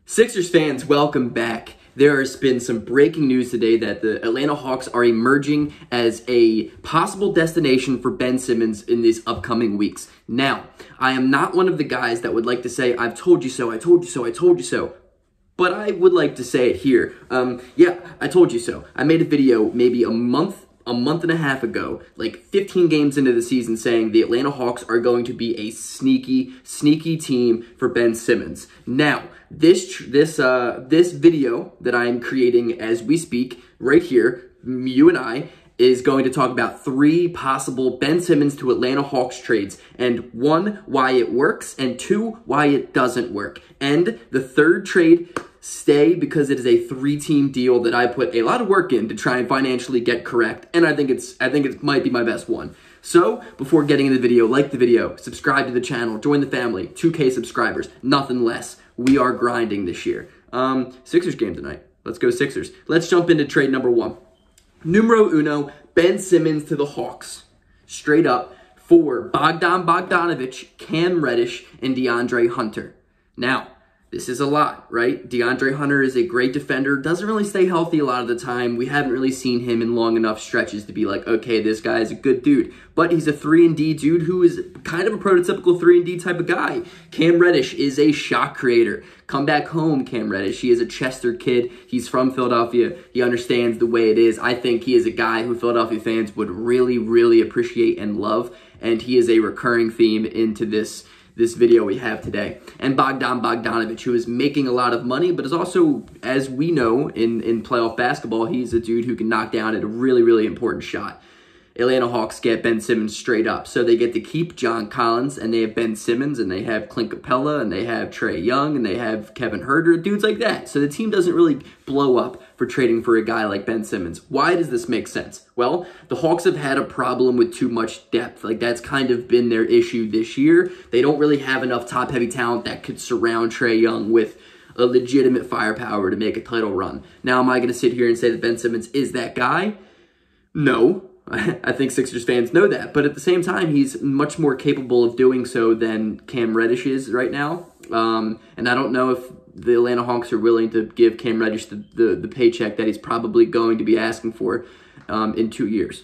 Sixers fans, welcome back. There has been some breaking news today that the Atlanta Hawks are emerging as a possible destination for Ben Simmons in these upcoming weeks. Now, I am not one of the guys that would like to say, I've told you so, I told you so, I told you so. But I would like to say it here. Yeah, I told you so. I made a video maybe a month and a half ago, like 15 games into the season, saying the Atlanta Hawks are going to be a sneaky team for Ben Simmons. Now, this video that I am creating as we speak, right here, you and I, is going to talk about 3 possible Ben Simmons to Atlanta Hawks trades, and 1, why it works, and 2, why it doesn't work. And the third trade, stay, because it is a 3-team deal that I put a lot of work in to try and financially get correct, and I think it might be my best one. So, before getting into the video, like the video, subscribe to the channel, join the family, 2K subscribers, nothing less. We are grinding this year. Sixers game tonight. Let's go Sixers. Let's jump into trade number 1. Numero uno, Ben Simmons to the Hawks. Straight up for Bogdan Bogdanovic, Cam Reddish, and DeAndre Hunter. Now, this is a lot, right? DeAndre Hunter is a great defender, doesn't really stay healthy a lot of the time. We haven't really seen him in long enough stretches to be like, okay, this guy is a good dude. But he's a 3-and-D dude who is kind of a prototypical 3-and-D type of guy. Cam Reddish is a shot creator. Come back home, Cam Reddish. He is a Chester kid. He's from Philadelphia. He understands the way it is. I think he is a guy who Philadelphia fans would really, really appreciate and love. And he is a recurring theme into this video we have today. And Bogdan Bogdanovic, who is making a lot of money, but is also, as we know in playoff basketball, he's a dude who can knock down at a really, really important shot. Atlanta Hawks get Ben Simmons straight up. So they get to keep John Collins, and they have Ben Simmons, and they have Clint Capella, and they have Trey Young, and they have Kevin Huerter, dudes like that. So the team doesn't really blow up for trading for a guy like Ben Simmons. Why does this make sense? Well, the Hawks have had a problem with too much depth. Like, that's kind of been their issue this year. They don't really have enough top-heavy talent that could surround Trey Young with a legitimate firepower to make a title run. Now, am I going to sit here and say that Ben Simmons is that guy? No. I think Sixers fans know that, but at the same time, he's much more capable of doing so than Cam Reddish is right now. And I don't know if the Atlanta Hawks are willing to give Cam Reddish the paycheck that he's probably going to be asking for in 2 years.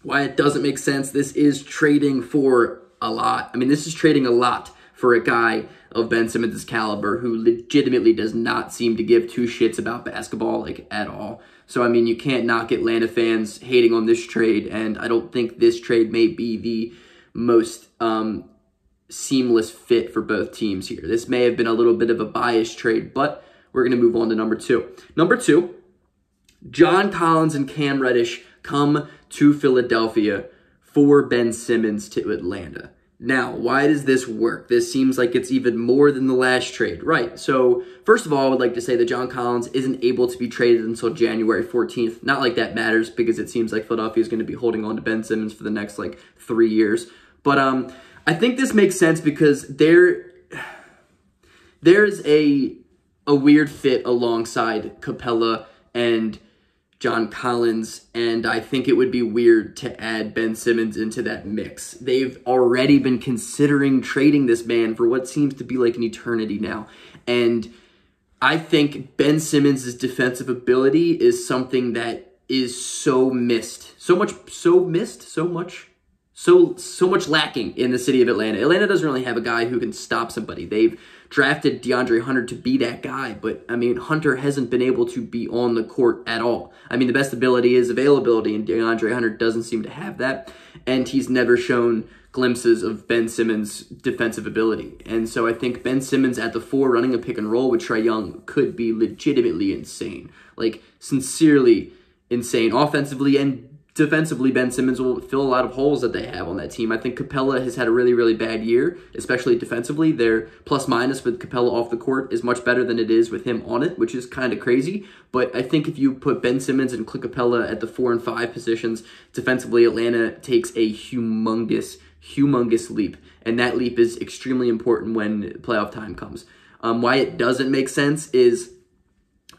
Why it doesn't make sense, this is trading for a lot. I mean, this is trading a lot for a guy of Ben Simmons' caliber who legitimately does not seem to give 2 shits about basketball, like, at all. So, I mean, you can't knock Atlanta fans hating on this trade, and I don't think this trade may be the most seamless fit for both teams here. This may have been a little bit of a biased trade, but we're going to move on to number 2. Number 2, John Collins and Cam Reddish come to Philadelphia for Ben Simmons to Atlanta. Now, why does this work? This seems like it's even more than the last trade. Right, so first of all, I would like to say that John Collins isn't able to be traded until January 14th. Not like that matters, because it seems like Philadelphia is going to be holding on to Ben Simmons for the next, 3 years. But I think this makes sense because there's a weird fit alongside Capella and John Collins, and I think it would be weird to add Ben Simmons into that mix. They've already been considering trading this man for what seems to be like an eternity now, and I think Ben Simmons' defensive ability is something that is so much lacking in the city of Atlanta. Atlanta doesn't really have a guy who can stop somebody. They've drafted DeAndre Hunter to be that guy, but, I mean, Hunter hasn't been able to be on the court at all. I mean, the best ability is availability, and DeAndre Hunter doesn't seem to have that, and he's never shown glimpses of Ben Simmons' defensive ability. And so I think Ben Simmons at the 4 running a pick and roll with Trey Young could be legitimately insane. Like, sincerely insane. Offensively and defensively, Ben Simmons will fill a lot of holes that they have on that team. I think Capella has had a really, really bad year, especially defensively. Their plus-minus with Capella off the court is much better than it is with him on it, which is kind of crazy. But I think if you put Ben Simmons and Clint Capella at the 4 and 5 positions, defensively, Atlanta takes a humongous leap. And that leap is extremely important when playoff time comes. Why it doesn't make sense is,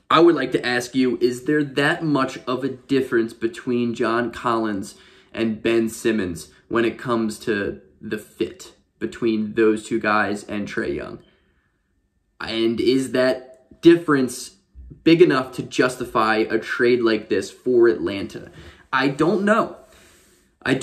I would like to ask you, is there that much of a difference between John Collins and Ben Simmons when it comes to the fit between those two guys and Trey Young? And is that difference big enough to justify a trade like this for Atlanta? I don't know. I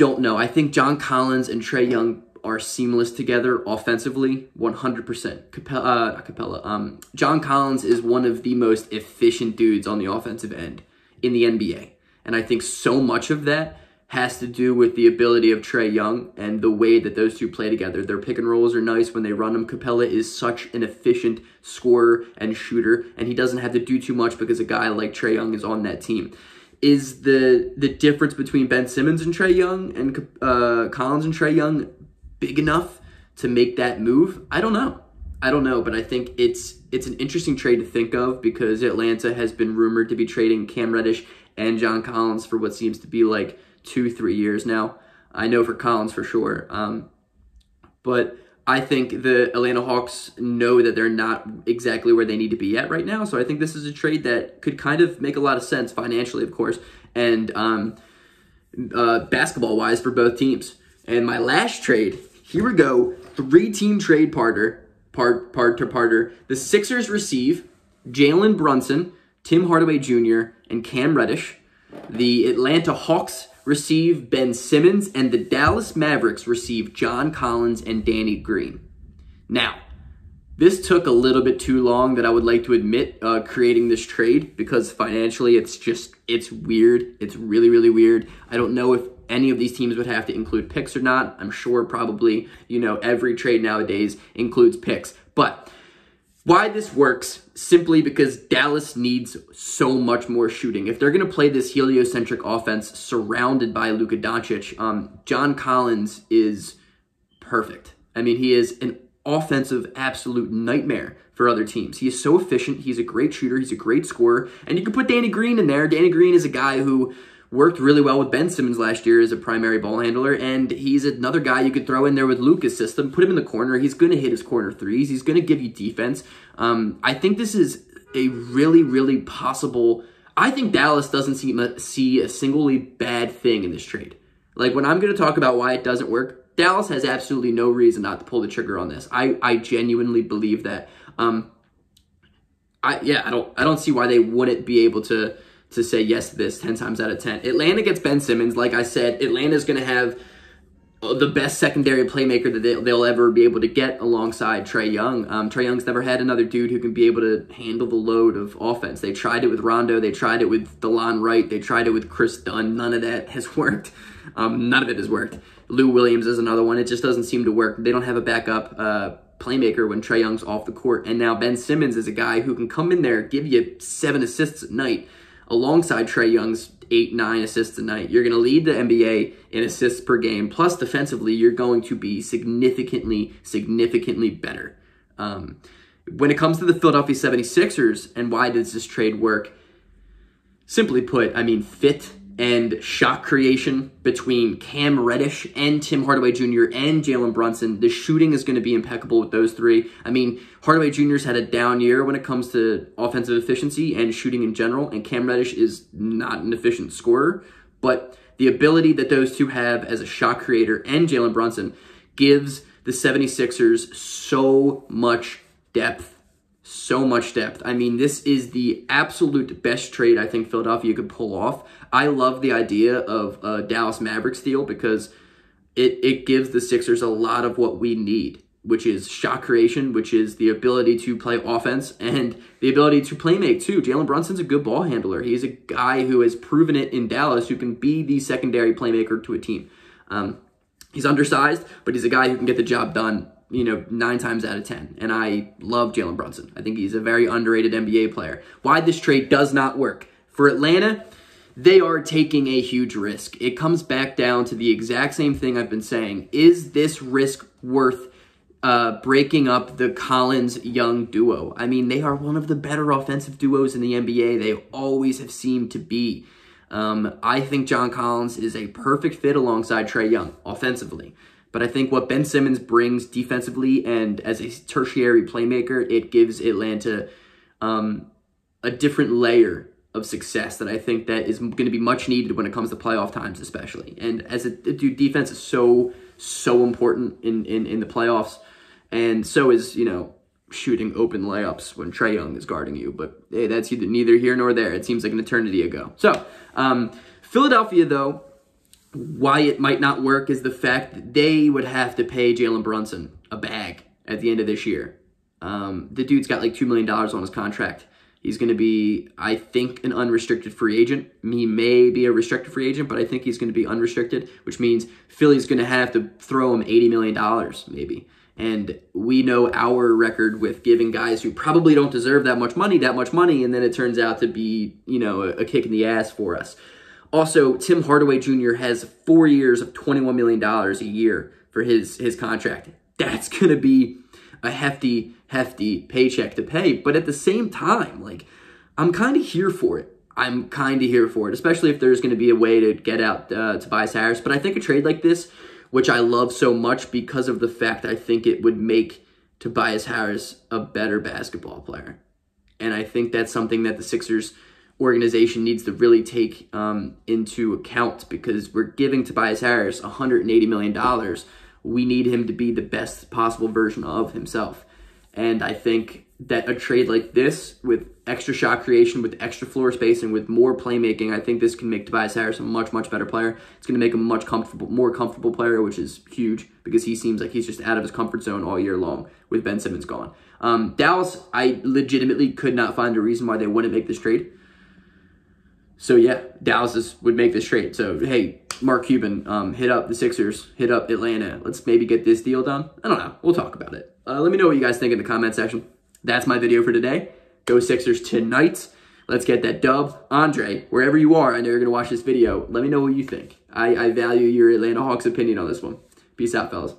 think John Collins and Trey Young are seamless together offensively, 100%. John Collins is one of the most efficient dudes on the offensive end in the NBA. And I think so much of that has to do with the ability of Trey Young and the way that those two play together. Their pick and rolls are nice when they run them. Capella is such an efficient scorer and shooter, and he doesn't have to do too much because a guy like Trey Young is on that team. Is the difference between Ben Simmons and Trey Young and Collins and Trey Young big enough to make that move? I don't know, but I think it's an interesting trade to think of because Atlanta has been rumored to be trading Cam Reddish and John Collins for what seems to be like 2-3 years now. I know for Collins for sure. But I think the Atlanta Hawks know that they're not exactly where they need to be at right now. So I think this is a trade that could kind of make a lot of sense financially, of course, and basketball-wise for both teams. And my last trade, here we go, 3-team trade parter. The Sixers receive Jalen Brunson, Tim Hardaway Jr., and Cam Reddish. The Atlanta Hawks receive Ben Simmons, and the Dallas Mavericks receive John Collins and Danny Green. Now, this took a little bit too long that I would like to admit creating this trade because financially it's weird. It's really, really weird. I don't know if any of these teams would have to include picks or not. I'm sure probably, every trade nowadays includes picks. But why this works, simply because Dallas needs so much more shooting. If they're going to play this heliocentric offense surrounded by Luka Doncic, John Collins is perfect. I mean, he is an offensive absolute nightmare for other teams. He is so efficient. He's a great shooter. He's a great scorer. And you can put Danny Green in there. Danny Green is a guy who worked really well with Ben Simmons last year as a primary ball handler, and he's another guy you could throw in there with Luka's system. Put him in the corner. He's going to hit his corner threes. He's going to give you defense. I think this is a really, really possible. I think Dallas doesn't see a singly bad thing in this trade. Like, when I'm going to talk about why it doesn't work, Dallas has absolutely no reason not to pull the trigger on this. I genuinely believe that. I don't see why they wouldn't be able to say yes to this 10 times out of 10. Atlanta gets Ben Simmons. Like I said, Atlanta's going to have the best secondary playmaker that they'll ever be able to get alongside Trey Young. Trey Young's never had another dude who can be able to handle the load of offense. They tried it with Rondo. They tried it with DeLon Wright. They tried it with Chris Dunn. None of that has worked. None of it has worked. Lou Williams is another one. It just doesn't seem to work. They don't have a backup playmaker when Trey Young's off the court. And now Ben Simmons is a guy who can come in there, give you 7 assists a night, alongside Trey Young's 8-9 assists a night. You're going to lead the NBA in assists per game. Plus, defensively, you're going to be significantly better. When it comes to the Philadelphia 76ers and why does this trade work, simply put, I mean, fit and shot creation between Cam Reddish and Tim Hardaway Jr. and Jalen Brunson. The shooting is going to be impeccable with those three. I mean, Hardaway Jr.'s had a down year when it comes to offensive efficiency and shooting in general, and Cam Reddish is not an efficient scorer, but the ability that those two have as a shot creator and Jalen Brunson gives the 76ers so much depth. So much depth. I mean, this is the absolute best trade I think Philadelphia could pull off. I love the idea of a Dallas Mavericks deal because it gives the Sixers a lot of what we need, which is shot creation, which is the ability to play offense and the ability to play make too. Jalen Brunson's a good ball handler. He's a guy who has proven it in Dallas, who can be the secondary playmaker to a team. He's undersized, but he's a guy who can get the job done 9 times out of 10. And I love Jalen Brunson. I think he's a very underrated NBA player. Why this trade does not work. For Atlanta, they are taking a huge risk. It comes back down to the exact same thing I've been saying. Is this risk worth breaking up the Collins-Young duo? I mean, they are one of the better offensive duos in the NBA. They always have seemed to be. I think John Collins is a perfect fit alongside Trey Young offensively. But I think what Ben Simmons brings defensively and as a tertiary playmaker, it gives Atlanta a different layer of success that I think that is going to be much needed when it comes to playoff times especially. And as defense is so important in the playoffs, and so is, shooting open layups when Trey Young is guarding you. But hey, that's neither here nor there. It seems like an eternity ago. So, Philadelphia, though, why it might not work is the fact that they would have to pay Jalen Brunson a bag at the end of this year. The dude's got like $2 million on his contract. He's going to be, I think, an unrestricted free agent. He may be a restricted free agent, but I think he's going to be unrestricted, which means Philly's going to have to throw him $80 million maybe. And we know our record with giving guys who probably don't deserve that much money, and then it turns out to be, a kick in the ass for us. Also, Tim Hardaway Jr. has 4 years of $21 million a year for his contract. That's going to be a hefty paycheck to pay. But at the same time, like, I'm kind of here for it. Especially if there's going to be a way to get out Tobias Harris. But I think a trade like this, which I love so much because of the fact I think it would make Tobias Harris a better basketball player. And I think that's something that the Sixers organization needs to really take into account, because we're giving Tobias Harris $180 million. We need him to be the best possible version of himself. And I think that a trade like this, with extra shot creation, with extra floor spacing, with more playmaking, I think this can make Tobias Harris a much, much better player. It's going to make him a more comfortable player, which is huge, because he seems like he's just out of his comfort zone all year long with Ben Simmons gone. Dallas, I legitimately could not find a reason why they wouldn't make this trade. So yeah, Dallas would make this trade. So hey, Mark Cuban, hit up the Sixers, hit up Atlanta. Let's maybe get this deal done. I don't know. We'll talk about it. Let me know what you guys think in the comment section. That's my video for today. Go Sixers tonight. Let's get that dub. Andre, wherever you are, I know you're going to watch this video. Let me know what you think. I value your Atlanta Hawks opinion on this one. Peace out, fellas.